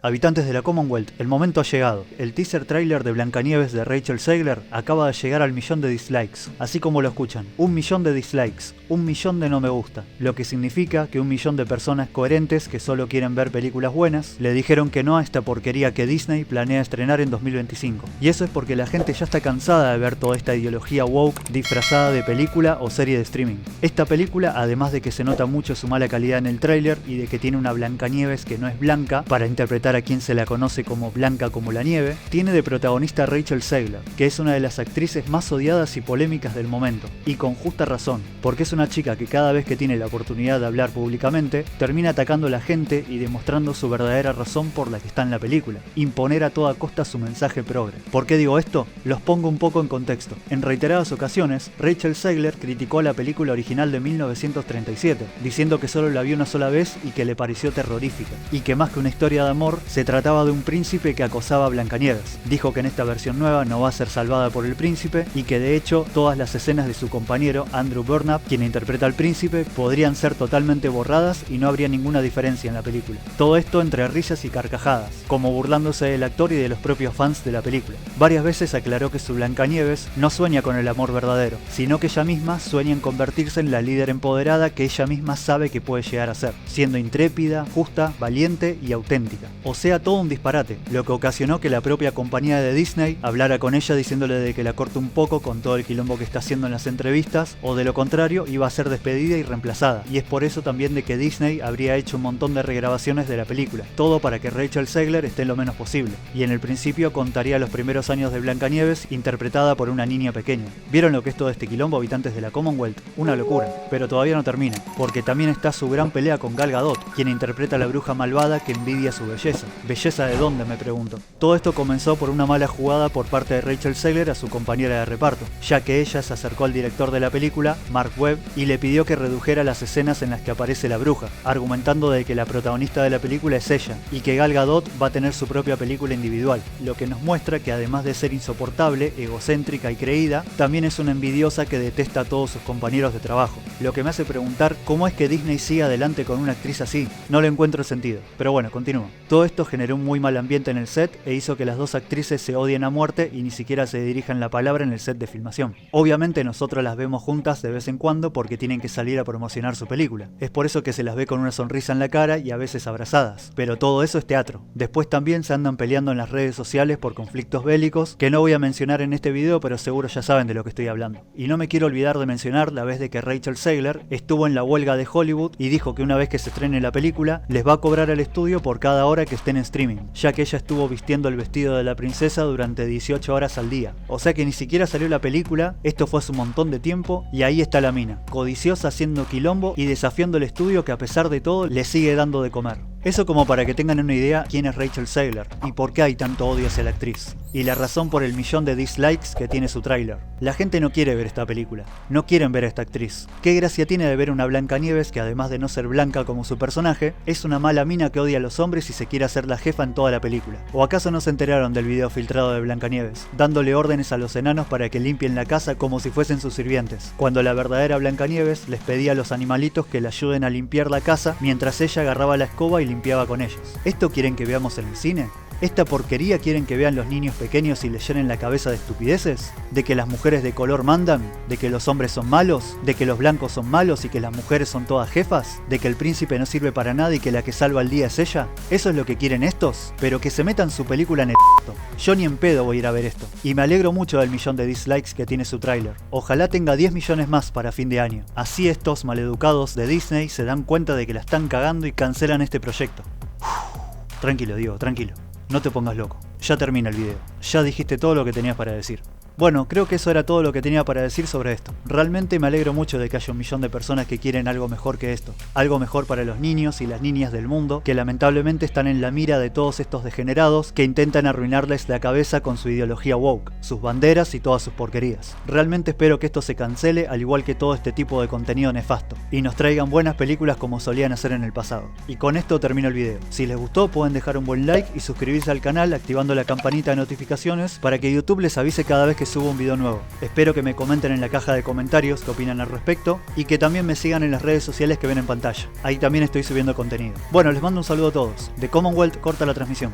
Habitantes de la Commonwealth, el momento ha llegado. El teaser trailer de Blancanieves de Rachel Zegler acaba de llegar al 1.000.000 de dislikes, así como lo escuchan. 1.000.000 de dislikes, 1.000.000 de no me gusta, lo que significa que 1.000.000 de personas coherentes que solo quieren ver películas buenas le dijeron que no a esta porquería que Disney planea estrenar en 2025. Y eso es porque la gente ya está cansada de ver toda esta ideología woke disfrazada de película o serie de streaming. Esta película, además de que se nota mucho su mala calidad en el tráiler y de que tiene una Blancanieves que no es blanca para interpretar a quien se la conoce como Blanca como la nieve, tiene de protagonista a Rachel Zegler, que es una de las actrices más odiadas y polémicas del momento, y con justa razón, porque es una chica que cada vez que tiene la oportunidad de hablar públicamente, termina atacando a la gente y demostrando su verdadera razón por la que está en la película, imponer a toda costa su mensaje progre. ¿Por qué digo esto? Los pongo un poco en contexto. En reiteradas ocasiones, Rachel Zegler criticó la película original de 1937, diciendo que solo la vio una sola vez y que le pareció terrorífica, y que más que una historia de amor, se trataba de un príncipe que acosaba a Blancanieves. Dijo que en esta versión nueva no va a ser salvada por el príncipe y que de hecho todas las escenas de su compañero Andrew Burnap, quien interpreta al príncipe, podrían ser totalmente borradas y no habría ninguna diferencia en la película. Todo esto entre risas y carcajadas, como burlándose del actor y de los propios fans de la película. Varias veces aclaró que su Blancanieves no sueña con el amor verdadero, sino que ella misma sueña en convertirse en la líder empoderada que ella misma sabe que puede llegar a ser, siendo intrépida, justa, valiente y auténtica. O sea, todo un disparate, lo que ocasionó que la propia compañía de Disney hablara con ella diciéndole de que la corte un poco con todo el quilombo que está haciendo en las entrevistas, o de lo contrario iba a ser despedida y reemplazada, y es por eso también de que Disney habría hecho un montón de regrabaciones de la película, todo para que Rachel Zegler esté lo menos posible, y en el principio contaría los primeros años de Blancanieves interpretada por una niña pequeña. ¿Vieron lo que es todo este quilombo, habitantes de la Commonwealth? Una locura, pero todavía no termina, porque también está su gran pelea con Gal Gadot, quien interpreta a la bruja malvada que envidia su belleza. ¿Belleza de dónde, me pregunto? Todo esto comenzó por una mala jugada por parte de Rachel Zegler a su compañera de reparto, ya que ella se acercó al director de la película, Mark Webb, y le pidió que redujera las escenas en las que aparece la bruja, argumentando de que la protagonista de la película es ella, y que Gal Gadot va a tener su propia película individual, lo que nos muestra que además de ser insoportable, egocéntrica y creída, también es una envidiosa que detesta a todos sus compañeros de trabajo, lo que me hace preguntar cómo es que Disney sigue adelante con una actriz así. No le encuentro sentido, pero bueno, continúo. Todo esto generó un muy mal ambiente en el set e hizo que las dos actrices se odien a muerte y ni siquiera se dirijan la palabra en el set de filmación. Obviamente nosotros las vemos juntas de vez en cuando porque tienen que salir a promocionar su película. Es por eso que se las ve con una sonrisa en la cara y a veces abrazadas. Pero todo eso es teatro. Después también se andan peleando en las redes sociales por conflictos bélicos que no voy a mencionar en este video, pero seguro ya saben de lo que estoy hablando. Y no me quiero olvidar de mencionar la vez de que Rachel Zegler estuvo en la huelga de Hollywood y dijo que una vez que se estrene la película les va a cobrar al estudio por cada hora que estén en streaming, ya que ella estuvo vistiendo el vestido de la princesa durante 18 horas al día. O sea que ni siquiera salió la película, esto fue hace un montón de tiempo y ahí está la mina, codiciosa haciendo quilombo y desafiando el estudio que a pesar de todo le sigue dando de comer. Eso como para que tengan una idea quién es Rachel Zegler y por qué hay tanto odio hacia la actriz. Y la razón por el 1.000.000 de dislikes que tiene su tráiler. La gente no quiere ver esta película, no quieren ver a esta actriz. ¿Qué gracia tiene de ver una Blancanieves que además de no ser blanca como su personaje, es una mala mina que odia a los hombres y se quiere hacer la jefa en toda la película? ¿O acaso no se enteraron del video filtrado de Blancanieves, dándole órdenes a los enanos para que limpien la casa como si fuesen sus sirvientes, cuando la verdadera Blancanieves les pedía a los animalitos que le ayuden a limpiar la casa mientras ella agarraba la escoba y limpiaba con ellos? ¿Esto quieren que veamos en el cine? ¿Esta porquería quieren que vean los niños pequeños y les llenen la cabeza de estupideces? ¿De que las mujeres de color mandan? ¿De que los hombres son malos? ¿De que los blancos son malos y que las mujeres son todas jefas? ¿De que el príncipe no sirve para nada y que la que salva el día es ella? ¿Eso es lo que quieren estos? Pero que se metan su película en el p***. Yo ni en pedo voy a ir a ver esto. Y me alegro mucho del 1.000.000 de dislikes que tiene su tráiler. Ojalá tenga 10 millones más para fin de año. Así estos maleducados de Disney se dan cuenta de que la están cagando y cancelan este proyecto. Tranquilo, Diego, tranquilo. No te pongas loco. Ya termina el video. Ya dijiste todo lo que tenías para decir. Bueno, creo que eso era todo lo que tenía para decir sobre esto. Realmente me alegro mucho de que haya 1.000.000 de personas que quieren algo mejor que esto. Algo mejor para los niños y las niñas del mundo, que lamentablemente están en la mira de todos estos degenerados que intentan arruinarles la cabeza con su ideología woke, sus banderas y todas sus porquerías. Realmente espero que esto se cancele, al igual que todo este tipo de contenido nefasto, y nos traigan buenas películas como solían hacer en el pasado. Y con esto termino el video. Si les gustó pueden dejar un buen like y suscribirse al canal activando la campanita de notificaciones para que YouTube les avise cada vez que que subo un video nuevo. Espero que me comenten en la caja de comentarios qué opinan al respecto y que también me sigan en las redes sociales que ven en pantalla. Ahí también estoy subiendo contenido. Bueno, les mando un saludo a todos. The Commonwealth corta la transmisión.